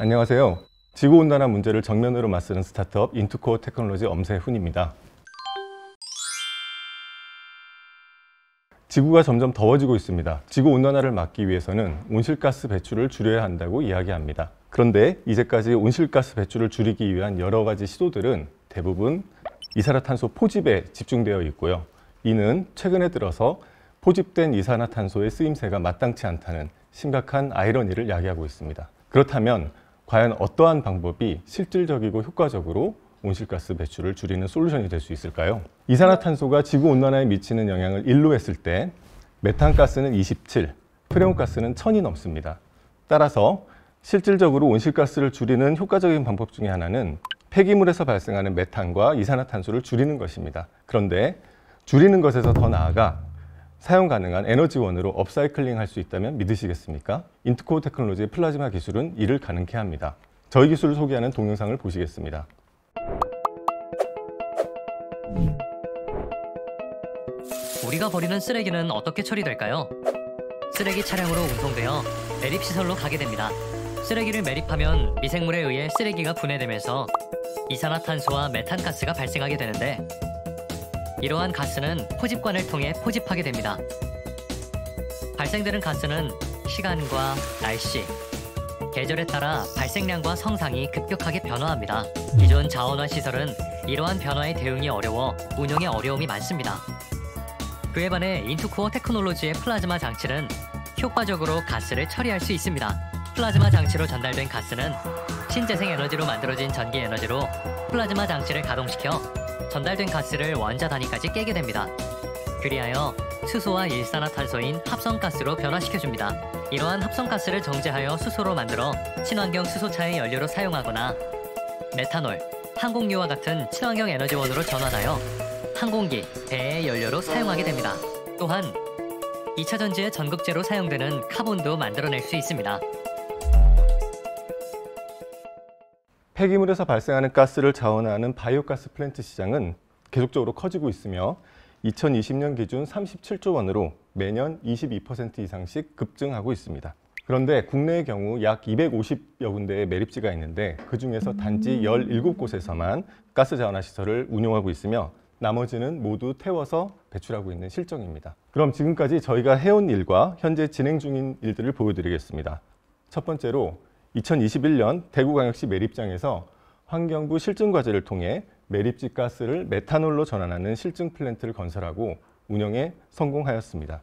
안녕하세요. 지구온난화 문제를 정면으로 맞서는 스타트업 인투코어 테크놀로지 엄세훈입니다. 지구가 점점 더워지고 있습니다. 지구온난화를 막기 위해서는 온실가스 배출을 줄여야 한다고 이야기합니다. 그런데 이제까지 온실가스 배출을 줄이기 위한 여러 가지 시도들은 대부분 이산화탄소 포집에 집중되어 있고요. 이는 최근에 들어서 포집된 이산화탄소의 쓰임새가 마땅치 않다는 심각한 아이러니를 야기하고 있습니다. 그렇다면 과연 어떠한 방법이 실질적이고 효과적으로 온실가스 배출을 줄이는 솔루션이 될 수 있을까요? 이산화탄소가 지구온난화에 미치는 영향을 1로 했을 때 메탄가스는 27, 프레온가스는 1000이 넘습니다. 따라서 실질적으로 온실가스를 줄이는 효과적인 방법 중에 하나는 폐기물에서 발생하는 메탄과 이산화탄소를 줄이는 것입니다. 그런데 줄이는 것에서 더 나아가 사용 가능한 에너지원으로 업사이클링 할 수 있다면 믿으시겠습니까? 인투코어 테크놀로지의 플라즈마 기술은 이를 가능케 합니다. 저희 기술을 소개하는 동영상을 보시겠습니다. 우리가 버리는 쓰레기는 어떻게 처리될까요? 쓰레기 차량으로 운송되어 매립시설로 가게 됩니다. 쓰레기를 매립하면 미생물에 의해 쓰레기가 분해되면서 이산화탄소와 메탄가스가 발생하게 되는데 이러한 가스는 포집관을 통해 포집하게 됩니다. 발생되는 가스는 시간과 날씨, 계절에 따라 발생량과 성상이 급격하게 변화합니다. 기존 자원화 시설은 이러한 변화에 대응이 어려워 운영에 어려움이 많습니다. 그에 반해 인투코어 테크놀로지의 플라즈마 장치는 효과적으로 가스를 처리할 수 있습니다. 플라즈마 장치로 전달된 가스는 신재생 에너지로 만들어진 전기 에너지로 플라즈마 장치를 가동시켜 전달된 가스를 원자 단위까지 깨게 됩니다. 그리하여 수소와 일산화탄소인 합성가스로 변화시켜줍니다. 이러한 합성가스를 정제하여 수소로 만들어 친환경 수소차의 연료로 사용하거나 메탄올, 항공유와 같은 친환경 에너지원으로 전환하여 항공기, 배의 연료로 사용하게 됩니다. 또한 2차 전지의 전극제로 사용되는 카본도 만들어낼 수 있습니다. 폐기물에서 발생하는 가스를 자원화하는 바이오가스 플랜트 시장은 계속적으로 커지고 있으며 2020년 기준 37조 원으로 매년 22% 이상씩 급증하고 있습니다. 그런데 국내의 경우 약 250여 군데의 매립지가 있는데 그중에서 단지 17곳에서만 가스 자원화 시설을 운용하고 있으며 나머지는 모두 태워서 배출하고 있는 실정입니다. 그럼 지금까지 저희가 해온 일과 현재 진행 중인 일들을 보여드리겠습니다. 첫 번째로 2021년 대구광역시 매립장에서 환경부 실증과제를 통해 매립지 가스를 메탄올로 전환하는 실증 플랜트를 건설하고 운영에 성공하였습니다.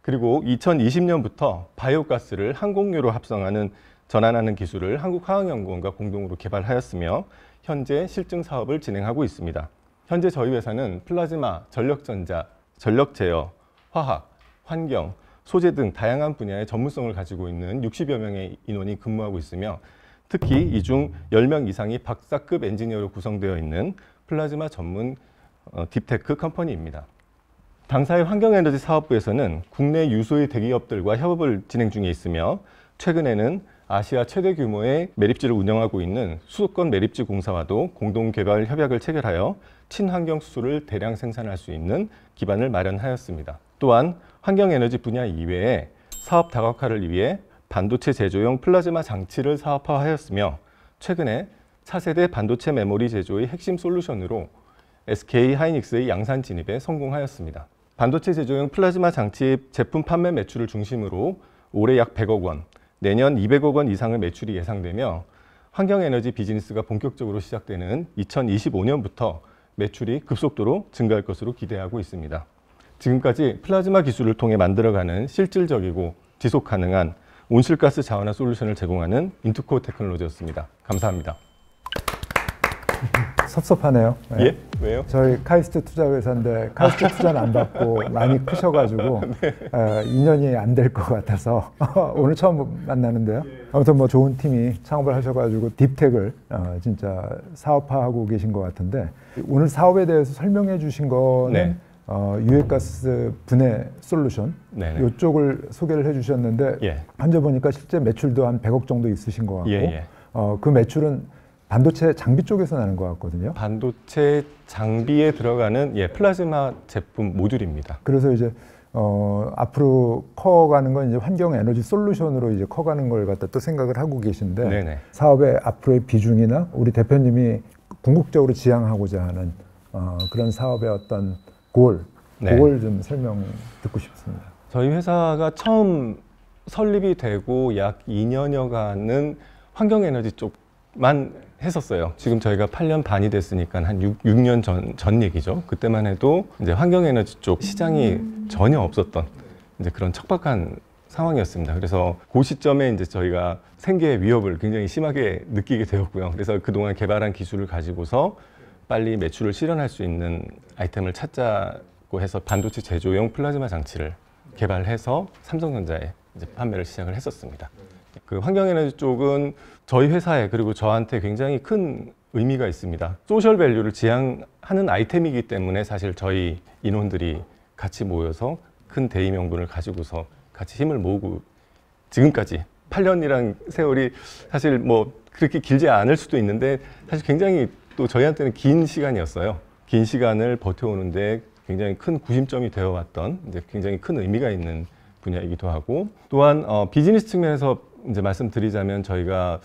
그리고 2020년부터 바이오가스를 항공유로 합성하는 전환하는 기술을 한국화학연구원과 공동으로 개발하였으며 현재 실증 사업을 진행하고 있습니다. 현재 저희 회사는 플라즈마, 전력전자, 전력제어, 화학, 환경, 소재 등 다양한 분야의 전문성을 가지고 있는 60여 명의 인원이 근무하고 있으며 특히 이 중 10명 이상이 박사급 엔지니어로 구성되어 있는 플라즈마 전문 딥테크 컴퍼니입니다. 당사의 환경에너지 사업부에서는 국내 유소의 대기업들과 협업을 진행 중에 있으며 최근에는 아시아 최대 규모의 매립지를 운영하고 있는 수도권 매립지 공사와도 공동 개발 협약을 체결하여 친환경 수소를 대량 생산할 수 있는 기반을 마련하였습니다. 또한 환경에너지 분야 이외에 사업 다각화를 위해 반도체 제조용 플라즈마 장치를 사업화하였으며 최근에 차세대 반도체 메모리 제조의 핵심 솔루션으로 SK 하이닉스의 양산 진입에 성공하였습니다. 반도체 제조용 플라즈마 장치 제품 판매 매출을 중심으로 올해 약 100억 원, 내년 200억 원 이상의 매출이 예상되며 환경에너지 비즈니스가 본격적으로 시작되는 2025년부터 매출이 급속도로 증가할 것으로 기대하고 있습니다. 지금까지 플라즈마 기술을 통해 만들어가는 실질적이고 지속 가능한 온실가스 자원화 솔루션을 제공하는 인투코어 테크놀로지였습니다. 감사합니다. 섭섭하네요. 네. 예? 왜요? 저희 카이스트 투자회사인데 카이스트 투자는 안 받고 많이 크셔가지고 네. 인연이 안 될 것 같아서 오늘 처음 만나는데요. 아무튼 뭐 좋은 팀이 창업을 하셔가지고 딥텍을 진짜 사업화하고 계신 것 같은데 오늘 사업에 대해서 설명해 주신 거는 네. 유해가스 분해 솔루션 이쪽을 소개를 해주셨는데 예. 현재 보니까 실제 매출도 한 100억 정도 있으신 것 같고 예. 그 매출은 반도체 장비 쪽에서 나는 것 같거든요. 반도체 장비에 들어가는 플라즈마 제품 모듈입니다. 그래서 이제 앞으로 커가는 건 이제 환경 에너지 솔루션으로 이제 커가는 걸 갖다 또 생각을 하고 계신데 네네. 사업의 앞으로의 비중이나 우리 대표님이 궁극적으로 지향하고자 하는 그런 사업의 어떤 골, 네. 그걸 좀 설명 듣고 싶습니다. 저희 회사가 처음 설립이 되고 약 2년여간은 환경에너지 쪽만 했었어요. 지금 저희가 8년 반이 됐으니까 한 6년 전 얘기죠. 그때만 해도 이제 환경에너지 쪽 시장이 전혀 없었던 이제 그런 척박한 상황이었습니다. 그래서 그 시점에 이제 저희가 생계의 위협을 굉장히 심하게 느끼게 되었고요. 그래서 그동안 개발한 기술을 가지고서 빨리 매출을 실현할 수 있는 아이템을 찾자고 해서 반도체 제조용 플라즈마 장치를 개발해서 삼성전자에 이제 판매를 시작을 했었습니다. 그 환경에너지 쪽은 저희 회사에 그리고 저한테 굉장히 큰 의미가 있습니다. 소셜 밸류를 지향하는 아이템이기 때문에 사실 저희 인원들이 같이 모여서 큰 대의 명분을 가지고서 같이 힘을 모으고 지금까지 8년이란 세월이 사실 뭐 그렇게 길지 않을 수도 있는데 사실 굉장히 또 저희한테는 긴 시간이었어요. 긴 시간을 버텨오는데 굉장히 큰 구심점이 되어왔던 이제 굉장히 큰 의미가 있는 분야이기도 하고 또한 비즈니스 측면에서 이제 말씀드리자면 저희가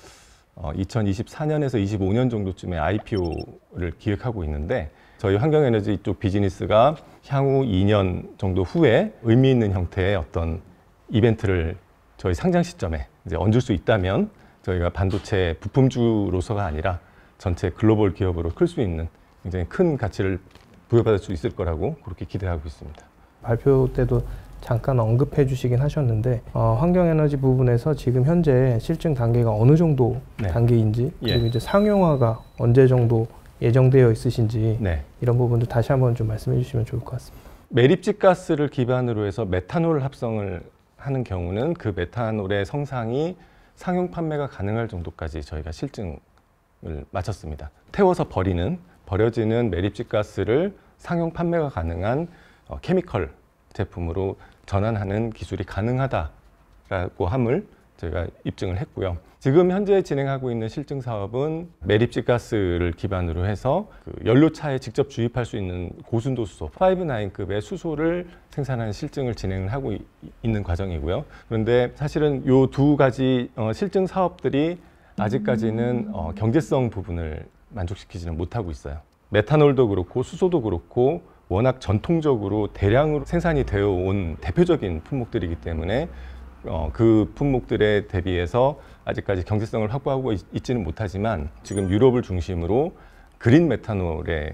2024년에서 25년 정도쯤에 IPO를 기획하고 있는데 저희 환경에너지 쪽 비즈니스가 향후 2년 정도 후에 의미 있는 형태의 어떤 이벤트를 저희 상장 시점에 이제 얹을 수 있다면 저희가 반도체 부품주로서가 아니라 전체 글로벌 기업으로 클 수 있는 굉장히 큰 가치를 부여받을 수 있을 거라고 그렇게 기대하고 있습니다. 발표 때도 잠깐 언급해 주시긴 하셨는데 환경에너지 부분에서 지금 현재 실증 단계가 어느 정도 네. 단계인지 그리고 예. 이제 상용화가 언제 정도 예정되어 있으신지 네. 이런 부분도 다시 한번 좀 말씀해 주시면 좋을 것 같습니다. 매립지 가스를 기반으로 해서 메탄올 합성을 하는 경우는 그 메탄올의 성상이 상용 판매가 가능할 정도까지 저희가 실증을 마쳤습니다. 태워서 버려지는 매립지 가스를 상용 판매가 가능한 케미컬 제품으로 전환하는 기술이 가능하다라고 함을 저희가 입증을 했고요. 지금 현재 진행하고 있는 실증 사업은 매립지 가스를 기반으로 해서 그 연료차에 직접 주입할 수 있는 고순도 수소 5-9급의 수소를 생산하는 실증을 진행을 하고 있는 과정이고요. 그런데 사실은 이 두 가지 실증 사업들이 아직까지는 경제성 부분을 만족시키지는 못하고 있어요. 메탄올도 그렇고 수소도 그렇고 워낙 전통적으로 대량으로 생산이 되어 온 대표적인 품목들이기 때문에 그 품목들에 대비해서 아직까지 경제성을 확보하고 있지는 못하지만 지금 유럽을 중심으로 그린 메탄올의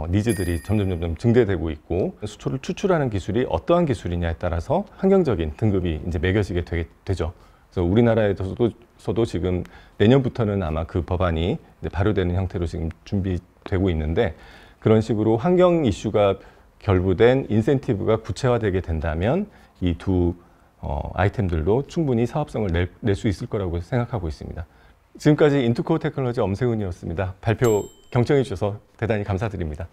니즈들이 점점 증대되고 있고 수초를 추출하는 기술이 어떠한 기술이냐에 따라서 환경적인 등급이 이제 매겨지게 되죠. 그래서 우리나라에서도 지금 내년부터는 아마 그 법안이 이제 발효되는 형태로 지금 준비되고 있는데 그런 식으로 환경 이슈가 결부된 인센티브가 구체화되게 된다면 이 두 아이템들도 충분히 사업성을 낼 수 있을 거라고 생각하고 있습니다. 지금까지 인투코어 테크놀로지 엄세훈이었습니다. 발표 경청해 주셔서 대단히 감사드립니다.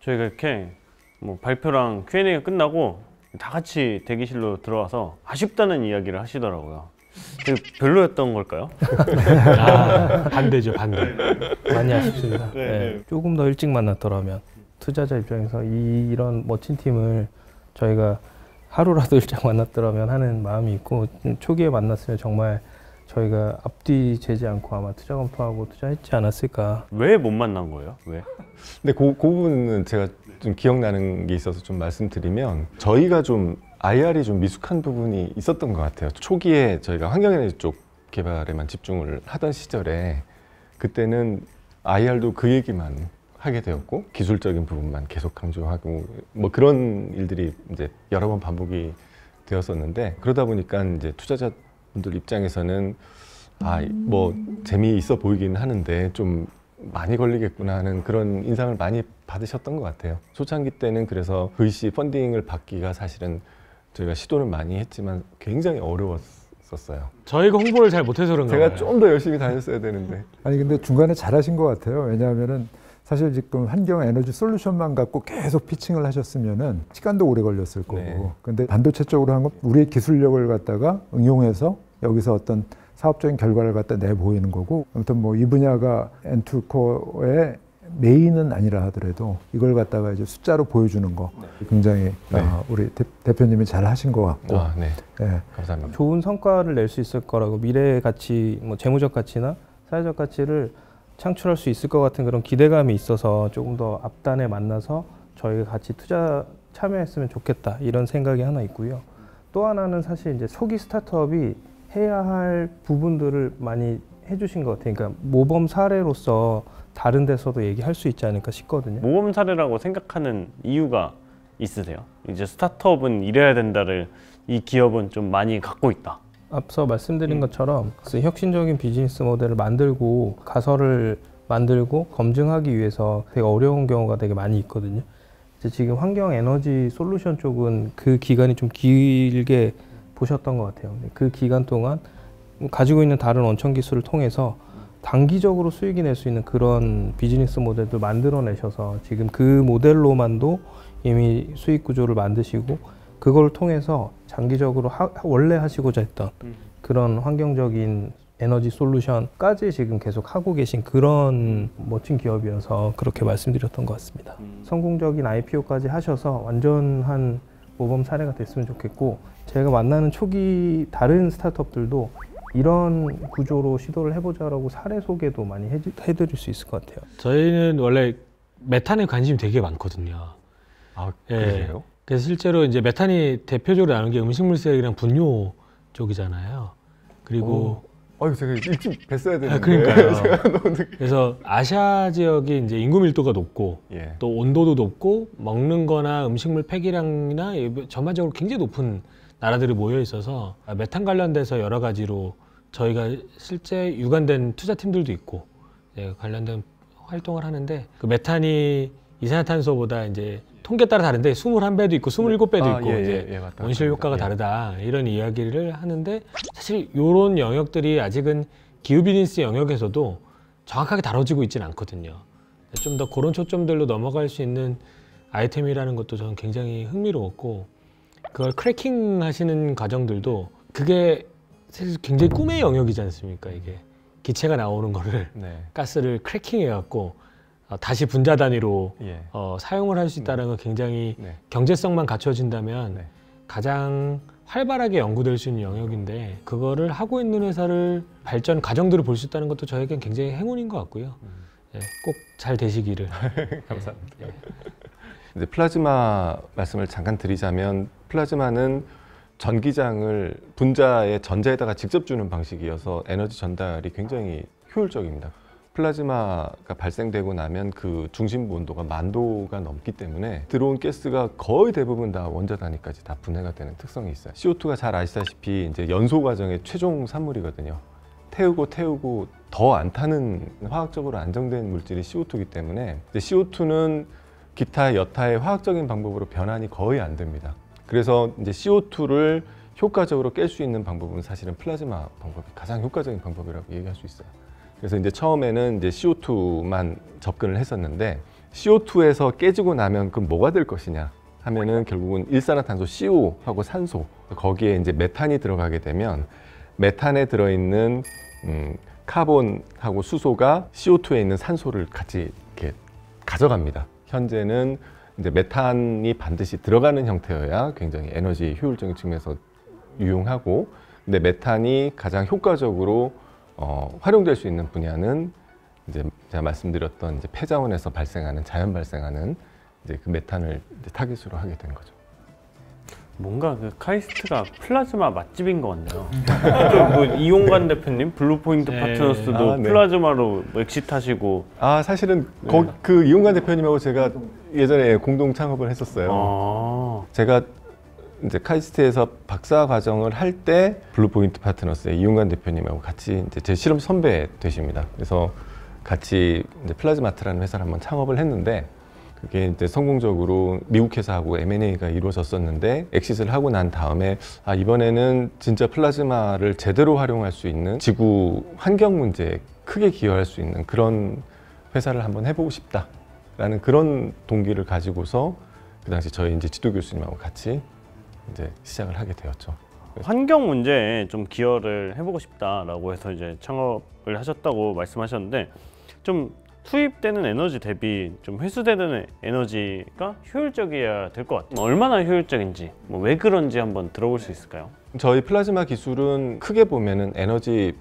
저희가 이렇게 뭐 발표랑 Q&A가 끝나고 다 같이 대기실로 들어와서 아쉽다는 이야기를 하시더라고요. 별로였던 걸까요? 반대죠, 반대. 많이 아쉽습니다. 네. 네. 조금 더 일찍 만났더라면 투자자 입장에서 이런 멋진 팀을 저희가 하루라도 일찍 만났더라면 하는 마음이 있고 초기에 만났으면 정말 저희가 앞뒤 재지 않고 아마 투자 검토하고 투자했지 않았을까. 왜 못 만난 거예요? 왜? 근데 그 부분은 제가 좀 기억나는 게 있어서 좀 말씀드리면 저희가 좀 IR이 좀 미숙한 부분이 있었던 것 같아요. 초기에 저희가 환경에너지 쪽 개발에만 집중을 하던 시절에 그때는 IR도 그 얘기만 하게 되었고 기술적인 부분만 계속 강조하고 뭐 그런 일들이 이제 여러 번 반복이 되었었는데 그러다 보니까 이제 투자자분들 입장에서는 뭐 재미있어 보이긴 하는데 좀 많이 걸리겠구나 하는 그런 인상을 많이 받으셨던 것 같아요. 초창기 때는 그래서 VC 펀딩을 받기가 사실은 저희가 시도를 많이 했지만 굉장히 어려웠었어요. 저희가 홍보를 잘 못해서 그런가 봐요. 제가 좀 더 열심히 다녔어야 되는데. 아니 근데 중간에 잘하신 것 같아요. 왜냐하면은 사실 지금 환경 에너지 솔루션만 갖고 계속 피칭을 하셨으면은 시간도 오래 걸렸을 거고. 네. 근데 반도체 쪽으로 한 건 우리의 기술력을 갖다가 응용해서 여기서 어떤 사업적인 결과를 갖다 내보이는 거고. 아무튼 뭐 이 분야가 엔투코어의 메인은 아니라 하더라도 이걸 갖다가 이제 숫자로 보여주는 거 굉장히 우리 대표님이 잘 하신 것 같고 네. 예. 감사합니다. 좋은 성과를 낼 수 있을 거라고 미래의 가치, 뭐 재무적 가치나 사회적 가치를 창출할 수 있을 것 같은 그런 기대감이 있어서 조금 더 앞단에 만나서 저희가 같이 투자 참여했으면 좋겠다 이런 생각이 하나 있고요. 또 하나는 사실 이제 초기 스타트업이 해야 할 부분들을 많이 해주신 것 같아요. 그러니까 모범 사례로서 다른 데서도 얘기할 수 있지 않을까 싶거든요. 모범 사례라고 생각하는 이유가 있으세요? 이제 스타트업은 이래야 된다를 이 기업은 좀 많이 갖고 있다. 앞서 말씀드린 것처럼 그 혁신적인 비즈니스 모델을 만들고 가설을 만들고 검증하기 위해서 되게 어려운 경우가 되게 많이 있거든요. 이제 지금 환경 에너지 솔루션 쪽은 그 기간이 좀 길게 보셨던 것 같아요. 그 기간 동안 가지고 있는 다른 원천 기술을 통해서 단기적으로 수익이 낼 수 있는 그런 비즈니스 모델도 만들어내셔서 지금 그 모델로만도 이미 수익 구조를 만드시고 그걸 통해서 장기적으로 원래 하시고자 했던 그런 환경적인 에너지 솔루션까지 지금 계속 하고 계신 그런 멋진 기업이어서 그렇게 말씀드렸던 것 같습니다. 성공적인 IPO까지 하셔서 완전한 모범 사례가 됐으면 좋겠고 제가 만나는 초기 다른 스타트업들도 이런 구조로 시도를 해보자라고 사례 소개도 많이 해드릴 수 있을 것 같아요. 저희는 원래 메탄에 관심이 되게 많거든요. 아, 예. 그러세요? 그래서 실제로 이제 메탄이 대표적으로 나오는 게 음식물 쓰레기랑 분뇨 쪽이잖아요. 그리고 제가 일찍 뵀어야 되는데. 그러니까요. 그래서 아시아 지역이 이제 인구 밀도가 높고 예. 또 온도도 높고 먹는 거나 음식물 폐기량이나 전반적으로 굉장히 높은 나라들이 모여 있어서 메탄 관련돼서 여러 가지로 저희가 실제 유관된 투자팀들도 있고 관련된 활동을 하는데 그 메탄이 이산화탄소보다 이제 통계 따라 다른데 21배도 있고 27배도 있고 이제 맞다. 온실 효과가 다르다 이런 이야기를 하는데 사실 이런 영역들이 아직은 기후 비즈니스 영역에서도 정확하게 다뤄지고 있지는 않거든요. 좀 더 그런 초점들로 넘어갈 수 있는 아이템이라는 것도 저는 굉장히 흥미로웠고 그걸 크래킹 하시는 과정들도 그게 사실 굉장히 꿈의 영역이지 않습니까? 이게 기체가 나오는 거를 가스를 크래킹 해갖고 다시 분자 단위로 사용을 할 수 있다는 건 굉장히 경제성만 갖춰진다면 가장 활발하게 연구될 수 있는 영역인데 그거를 하고 있는 회사를 발전 과정들을 볼 수 있다는 것도 저에겐 굉장히 행운인 것 같고요. 꼭 잘 되시기를. 감사합니다. 이제 플라즈마 말씀을 잠깐 드리자면 플라즈마는 전기장을 분자의 전자에다가 직접 주는 방식이어서 에너지 전달이 굉장히 효율적입니다. 플라즈마가 발생되고 나면 그 중심부 온도가 10,000도가 넘기 때문에 들어온 가스가 거의 대부분 다 원자 단위까지 다 분해가 되는 특성이 있어요. CO2가 잘 아시다시피 이제 연소 과정의 최종 산물이거든요. 태우고 더 안 타는 화학적으로 안정된 물질이 CO2이기 때문에 CO2는 기타 여타의 화학적인 방법으로 변환이 거의 안 됩니다. 그래서 이제 CO2를 효과적으로 깰 수 있는 방법은 사실은 플라즈마 방법이 가장 효과적인 방법이라고 얘기할 수 있어요. 그래서 이제 처음에는 이제 CO2만 접근을 했었는데 CO2에서 깨지고 나면 그럼 뭐가 될 것이냐 하면은 결국은 일산화탄소 CO하고 산소 거기에 이제 메탄이 들어가게 되면 메탄에 들어있는 카본하고 수소가 CO2에 있는 산소를 같이 이렇게 가져갑니다. 현재는 이제 메탄이 반드시 들어가는 형태여야 굉장히 에너지 효율적인 측면에서 유용하고, 근데 메탄이 가장 효과적으로 활용될 수 있는 분야는 이제 제가 말씀드렸던 이제 폐자원에서 발생하는 자연 발생하는 이제 그 메탄을 이제 타깃으로 하게 된 거죠. 뭔가 그 카이스트가 플라즈마 맛집인 것 같네요. 뭐 이용관 대표님, 블루포인트 파트너스도 플라즈마로 엑시트하시고. 사실은 그 이용관 대표님하고 제가 예전에 공동 창업을 했었어요. 제가 이제 카이스트에서 박사 과정을 할 때 블루포인트 파트너스의 이용관 대표님하고 같이 이제 제 실험 선배 되십니다. 그래서 같이 이제 플라즈마트라는 회사를 한번 창업을 했는데, 그게 이제 성공적으로 미국 회사하고 M&A가 이루어졌었는데, 엑시트를 하고 난 다음에 이번에는 진짜 플라즈마를 제대로 활용할 수 있는 지구 환경 문제에 크게 기여할 수 있는 그런 회사를 한번 해보고 싶다라는 그런 동기를 가지고서 그 당시 저희 이제 지도 교수님하고 같이 이제 시작을 하게 되었죠. 환경 문제에 좀 기여를 해보고 싶다라고 해서 이제 창업을 하셨다고 말씀하셨는데, 좀 투입되는 에너지 대비 좀 회수되는 에너지가 효율적이어야 될 것 같아요. 얼마나 효율적인지, 왜 그런지 한번 들어볼 수 있을까요? 저희 플라즈마 기술은 크게 보면은 에너지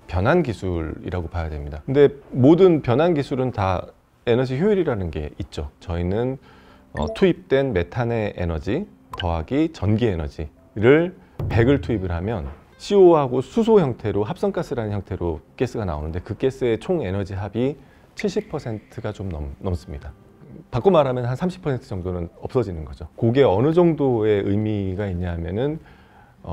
변환 기술이라고 봐야 됩니다. 근데 모든 변환 기술은 다 에너지 효율이라는 게 있죠. 저희는 투입된 메탄의 에너지 더하기 전기 에너지를 100을 투입을 하면 CO하고 수소 형태로 합성가스라는 형태로 가스가 나오는데 그 가스의 총 에너지 합이 70%가 좀 넘습니다. 바꿔 말하면 한 30% 정도는 없어지는 거죠. 그게 어느 정도의 의미가 있냐면은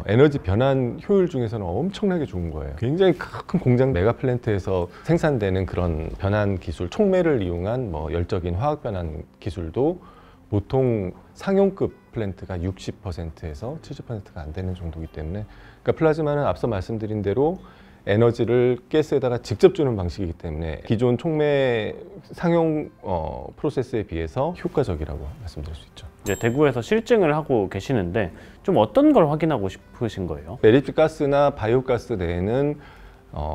에너지 변환 효율 중에서는 엄청나게 좋은 거예요. 굉장히 큰 공장 메가 플랜트에서 생산되는 그런 변환 기술, 촉매를 이용한 열적인 화학 변환 기술도 보통 상용급 플랜트가 60%에서 70%가 안 되는 정도이기 때문에, 그러니까 플라즈마는 앞서 말씀드린 대로 에너지를 가스에다가 직접 주는 방식이기 때문에 기존 촉매 상용 프로세스에 비해서 효과적이라고 말씀드릴 수 있죠. 이제 대구에서 실증을 하고 계시는데 좀 어떤 걸 확인하고 싶으신 거예요? 매립 가스나 바이오 가스 내에는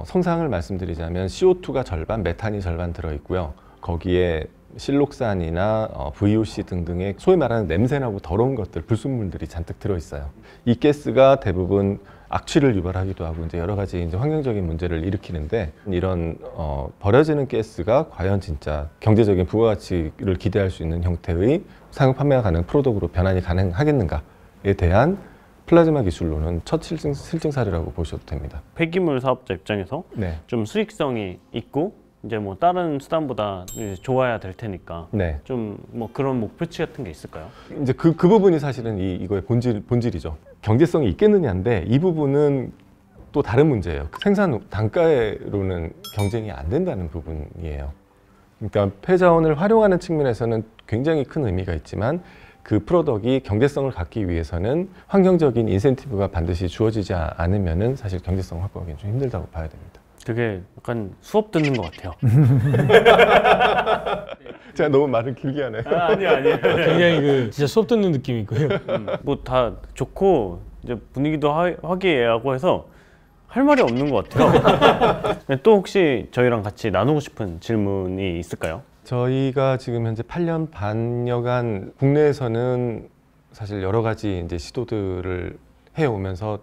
성상을 말씀드리자면 CO2가 절반, 메탄이 절반 들어 있고요. 거기에 실록산이나 VOC 등등의 소위 말하는 냄새나고 더러운 것들, 불순물들이 잔뜩 들어 있어요. 이 가스가 대부분 악취를 유발하기도 하고 이제 여러 가지 이제 환경적인 문제를 일으키는데, 이런 버려지는 가스가 과연 진짜 경제적인 부가가치를 기대할 수 있는 형태의 상용 판매가 가능한 프로덕트로 변환이 가능하겠는가에 대한 플라즈마 기술로는 첫 실증 사례라고 보셔도 됩니다. 폐기물 사업자 입장에서 네. 좀 수익성이 있고 이제 다른 수단보다 이제 좋아야 될 테니까 네. 좀 그런 목표치 같은 게 있을까요? 이제 그 부분이 사실은 이거의 본질이죠. 경제성이 있겠느냐인데 이 부분은 또 다른 문제예요. 생산 단가로는 경쟁이 안 된다는 부분이에요. 그러니까 폐자원을 활용하는 측면에서는 굉장히 큰 의미가 있지만 그 프로덕트이 경제성을 갖기 위해서는 환경적인 인센티브가 반드시 주어지지 않으면은 사실 경제성 확보하기는 좀 힘들다고 봐야 됩니다. 되게 약간 수업 듣는 것 같아요. 제가 너무 말을 길게 하네요. 아니에요. 굉장히 진짜 수업 듣는 느낌이 있고요. 다 좋고 이제 분위기도 화기애애하고 해서 할 말이 없는 것 같아요. 또 혹시 저희랑 같이 나누고 싶은 질문이 있을까요? 저희가 지금 현재 8년 반여간 국내에서는 사실 여러 가지 이제 시도들을 해오면서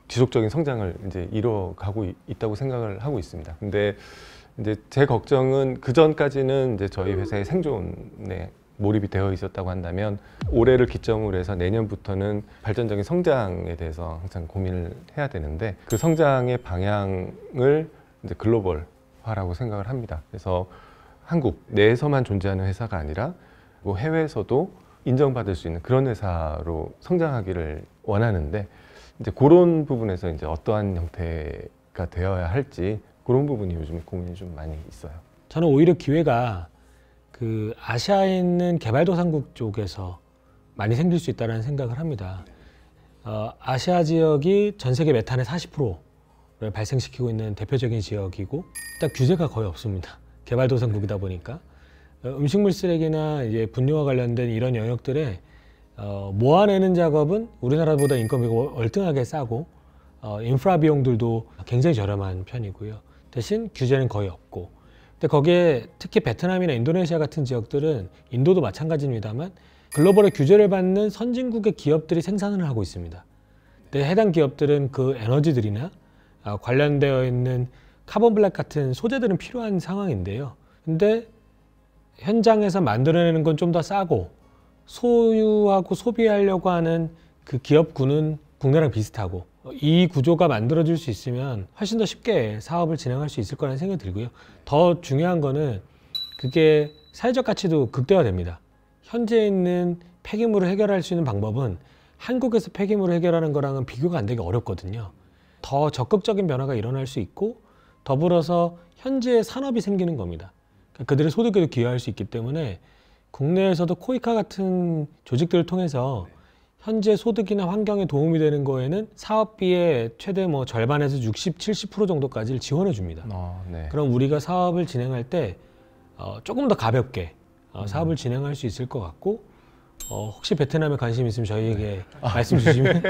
지속적인 성장을 이제 이뤄가고 있다고 생각을 하고 있습니다. 근데 이제 제 걱정은 그 전까지는 이제 저희 회사의 생존에 몰입이 되어 있었다고 한다면 올해를 기점으로 해서 내년부터는 발전적인 성장에 대해서 항상 고민을 해야 되는데 그 성장의 방향을 이제 글로벌화라고 생각을 합니다. 그래서 한국 내에서만 존재하는 회사가 아니라 해외에서도 인정받을 수 있는 그런 회사로 성장하기를 원하는데 이제 그런 부분에서 이제 어떠한 형태가 되어야 할지 그런 부분이 요즘 고민이 좀 많이 있어요. 저는 오히려 기회가 그 아시아에 있는 개발도상국 쪽에서 많이 생길 수 있다는 생각을 합니다. 아시아 지역이 전 세계 메탄의 40%를 발생시키고 있는 대표적인 지역이고 일단 규제가 거의 없습니다. 개발도상국이다 보니까 음식물 쓰레기나 이제 분뇨와 관련된 이런 영역들에 모아내는 작업은 우리나라보다 인건비가 월등하게 싸고 인프라 비용들도 굉장히 저렴한 편이고요. 대신 규제는 거의 없고, 근데 거기에 특히 베트남이나 인도네시아 같은 지역들은 인도도 마찬가지입니다만 글로벌의 규제를 받는 선진국의 기업들이 생산을 하고 있습니다. 근데 해당 기업들은 그 에너지들이나 관련되어 있는 카본 블랙 같은 소재들은 필요한 상황인데요. 근데 현장에서 만들어내는 건 좀 더 싸고 소유하고 소비하려고 하는 그 기업군은 국내랑 비슷하고 이 구조가 만들어질 수 있으면 훨씬 더 쉽게 사업을 진행할 수 있을 거라는 생각이 들고요. 더 중요한 거는 그게 사회적 가치도 극대화됩니다. 현재 있는 폐기물을 해결할 수 있는 방법은 한국에서 폐기물을 해결하는 거랑은 비교가 안 되기 어렵거든요. 더 적극적인 변화가 일어날 수 있고 더불어서 현재 산업이 생기는 겁니다. 그러니까 그들의 소득에도 기여할 수 있기 때문에 국내에서도 코이카 같은 조직들을 통해서 현재 소득이나 환경에 도움이 되는 거에는 사업비의 최대 절반에서 60, 70% 정도까지를 지원해 줍니다. 네. 그럼 우리가 사업을 진행할 때 조금 더 가볍게 사업을 진행할 수 있을 것 같고 혹시 베트남에 관심 있으면 저희에게 말씀 주시면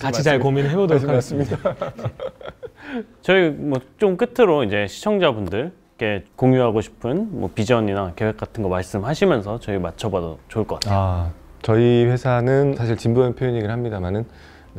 같이 잘 고민해 보도록 하겠습니다. 저희 좀 끝으로 이제 시청자분들께 분께 공유하고 싶은 뭐 비전이나 계획 같은 거 말씀하시면서 저희 맞춰봐도 좋을 것 같아요. 저희 회사는 사실 진부한 표현이긴 합니다만은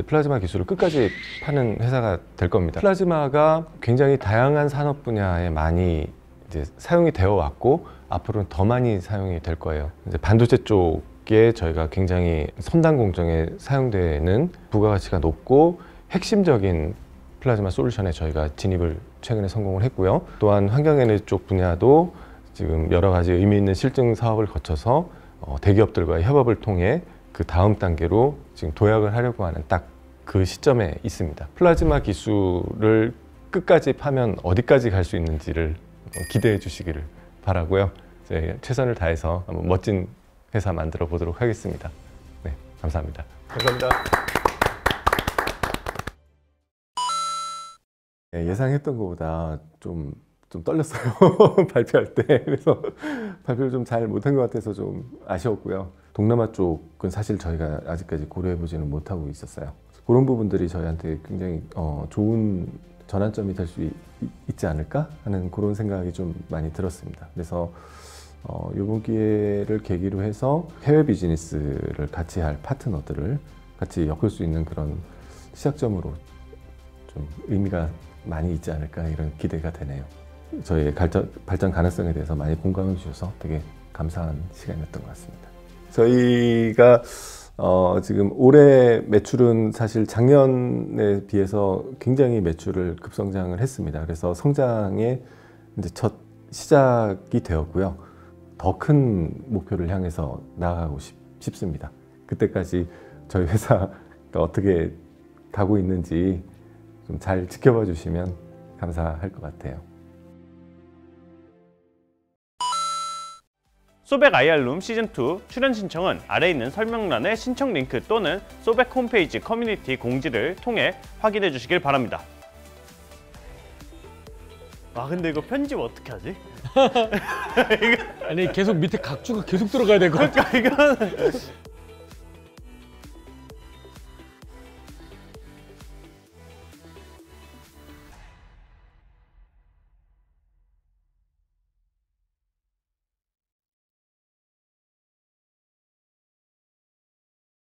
플라즈마 기술을 끝까지 파는 회사가 될 겁니다. 플라즈마가 굉장히 다양한 산업 분야에 많이 이제 사용이 되어 왔고 앞으로는 더 많이 사용이 될 거예요. 이제 반도체 쪽에 저희가 굉장히 첨단 공정에 사용되는 부가가치가 높고 핵심적인 플라즈마 솔루션에 저희가 진입을 최근에 성공을 했고요. 또한 환경에너지 쪽 분야도 지금 여러 가지 의미 있는 실증 사업을 거쳐서 대기업들과의 협업을 통해 그 다음 단계로 지금 도약을 하려고 하는 딱 그 시점에 있습니다. 플라즈마 기술을 끝까지 파면 어디까지 갈 수 있는지를 기대해 주시기를 바라고요. 이제 최선을 다해서 한번 멋진 회사 만들어 보도록 하겠습니다. 네, 감사합니다. 감사합니다. 네, 예상했던 것보다 좀 떨렸어요. 발표할 때. 그래서 발표를 좀 잘 못한 것 같아서 좀 아쉬웠고요. 동남아 쪽은 사실 저희가 아직까지 고려해보지는 못하고 있었어요. 그런 부분들이 저희한테 굉장히 좋은 전환점이 될 수 있지 않을까 하는 그런 생각이 좀 많이 들었습니다. 그래서 이번 기회를 계기로 해서 해외 비즈니스를 같이 할 파트너들을 같이 엮을 수 있는 그런 시작점으로 좀 의미가 많이 있지 않을까 이런 기대가 되네요. 저희의 발전 가능성에 대해서 많이 공감해 주셔서 되게 감사한 시간이었던 것 같습니다. 저희가 지금 올해 매출은 사실 작년에 비해서 굉장히 매출을 급성장을 했습니다. 그래서 성장의 이제 첫 시작이 되었고요. 더 큰 목표를 향해서 나아가고 싶습니다. 그때까지 저희 회사가 어떻게 가고 있는지 좀 잘 지켜봐 주시면 감사할 것 같아요. 소백 IR룸 시즌2 출연 신청은 아래 있는 설명란의 신청 링크 또는 소백 홈페이지 커뮤니티 공지를 통해 확인해 주시길 바랍니다. 근데 이거 편집 어떻게 하지? 아니 계속 밑에 각주가 계속 들어가야 될 것 같아. 그러니까 이건